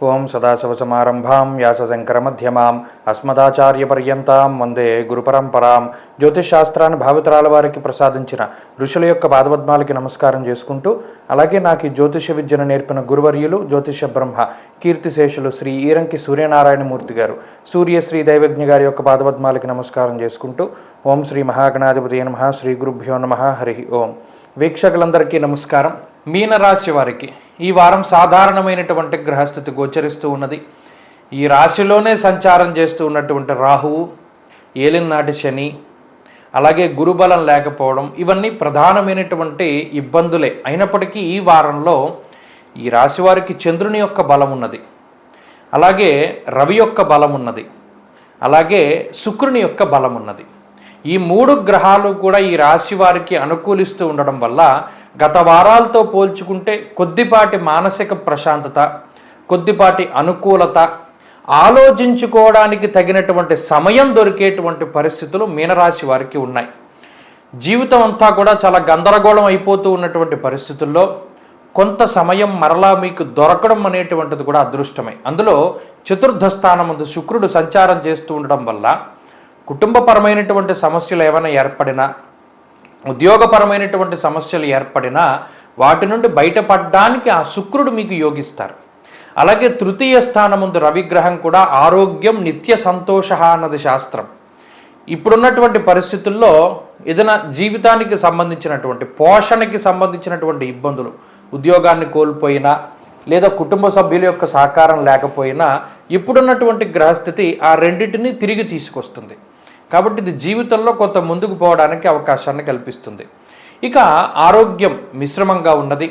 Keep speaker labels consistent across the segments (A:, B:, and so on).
A: ఓం సదాశివసమారంభాం వ్యాసశంకరమధ్యమాం అస్మదాచార్యపర్యంతాం వందే గురుపరంపరాం. జ్యోతిషశాస్త్రాన్ని భావితరాల వారికి ప్రసాదించిన ఋషుల యొక్క పాదపద్మాలకి నమస్కారం చేసుకుంటూ, అలాగే నాకు ఈ జ్యోతిష విద్యను నేర్పిన గురువర్యులు జ్యోతిష బ్రహ్మ కీర్తిశేషులు శ్రీ ఈరంకి సూర్యనారాయణమూర్తి గారు, సూర్యశ్రీ దైవజ్ఞ గారి యొక్క పాదపద్మాలకి నమస్కారం చేసుకుంటూ, ఓం శ్రీ మహాగణాధిపతి నమః, శ్రీ గురుభ్యో నమః, హరి ఓం. వీక్షకులందరికీ నమస్కారం. మీనరాశి వారికి ఈ వారం సాధారణమైనటువంటి గ్రహస్థితి గోచరిస్తూ ఉన్నది. ఈ రాశిలోనే సంచారం చేస్తూ ఉన్నటువంటి రాహువు, ఏలినాటి శని, అలాగే గురుబలం లేకపోవడం, ఇవన్నీ ప్రధానమైనటువంటి ఇబ్బందులే. అయినప్పటికీ ఈ వారంలో ఈ రాశి వారికి చంద్రుని యొక్క బలం ఉన్నది, అలాగే రవి యొక్క బలం ఉన్నది, అలాగే శుక్రుని యొక్క బలం ఉన్నది. ఈ మూడు గ్రహాలు కూడా ఈ రాశి వారికి అనుకూలిస్తూ ఉండడం వల్ల గత వారాలతో పోల్చుకుంటే కొద్దిపాటి మానసిక ప్రశాంతత, కొద్దిపాటి అనుకూలత, ఆలోచించుకోవడానికి తగినటువంటి సమయం దొరికేటువంటి పరిస్థితులు మీనరాశి వారికి ఉన్నాయి. జీవితం అంతా కూడా చాలా గందరగోళం అయిపోతూ ఉన్నటువంటి పరిస్థితుల్లో కొంత సమయం మరలా మీకు దొరకడం అనేటువంటిది కూడా అదృష్టమే. అందులో చతుర్థ స్థానం ముందు శుక్రుడు సంచారం చేస్తూ ఉండడం వల్ల కుటుంబపరమైనటువంటి సమస్యలు ఏమైనా ఏర్పడినా, ఉద్యోగపరమైనటువంటి సమస్యలు ఏర్పడినా వాటి నుండి బయటపడడానికి ఆ శుక్రుడు మీకు యోగిస్తారు. అలాగే తృతీయ స్థానం ముందు రవిగ్రహం కూడా ఆరోగ్యం నిత్య సంతోష అన్నది శాస్త్రం. ఇప్పుడున్నటువంటి పరిస్థితుల్లో ఏదైనా జీవితానికి సంబంధించినటువంటి పోషణకి సంబంధించినటువంటి ఇబ్బందులు, ఉద్యోగాన్ని కోల్పోయినా లేదా కుటుంబ సభ్యుల యొక్క సహకారం లేకపోయినా ఇప్పుడున్నటువంటి గ్రహస్థితి ఆ రెండింటిని తిరిగి తీసుకొస్తుంది. కాబట్టి ఇది జీవితంలో కొంత ముందుకు పోవడానికి అవకాశాన్ని కల్పిస్తుంది. ఇక ఆరోగ్యం మిశ్రమంగా ఉన్నది,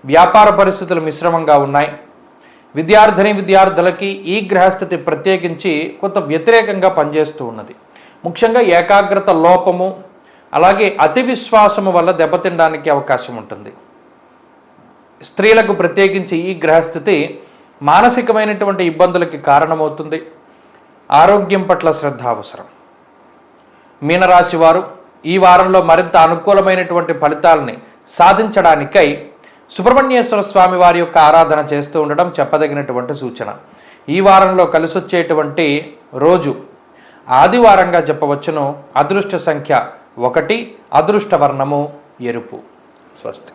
A: వ్యాపార పరిస్థితులు మిశ్రమంగా ఉన్నాయి. విద్యార్థులకి ఈ గ్రహస్థితి ప్రత్యేకించి కొంత వ్యతిరేకంగా పనిచేస్తూ ఉన్నది. ముఖ్యంగా ఏకాగ్రత లోపము, అలాగే అతి విశ్వాసము వల్ల దెబ్బతినడానికి అవకాశం ఉంటుంది. స్త్రీలకు ప్రత్యేకించి ఈ గ్రహస్థితి మానసికమైనటువంటి ఇబ్బందులకి కారణమవుతుంది. ఆరోగ్యం పట్ల శ్రద్ధ అవసరం. మీనరాశి వారు ఈ వారంలో మరింత అనుకూలమైనటువంటి ఫలితాలని సాధించడానికై సుబ్రహ్మణ్యేశ్వర స్వామి వారి యొక్క ఆరాధన చేస్తూ ఉండడం చెప్పదగినటువంటి సూచన. ఈ వారంలో కలిసొచ్చేటువంటి రోజు ఆదివారంగా చెప్పవచ్చును. అదృష్ట సంఖ్య 1, అదృష్ట వర్ణము ఎరుపు. స్వస్తి.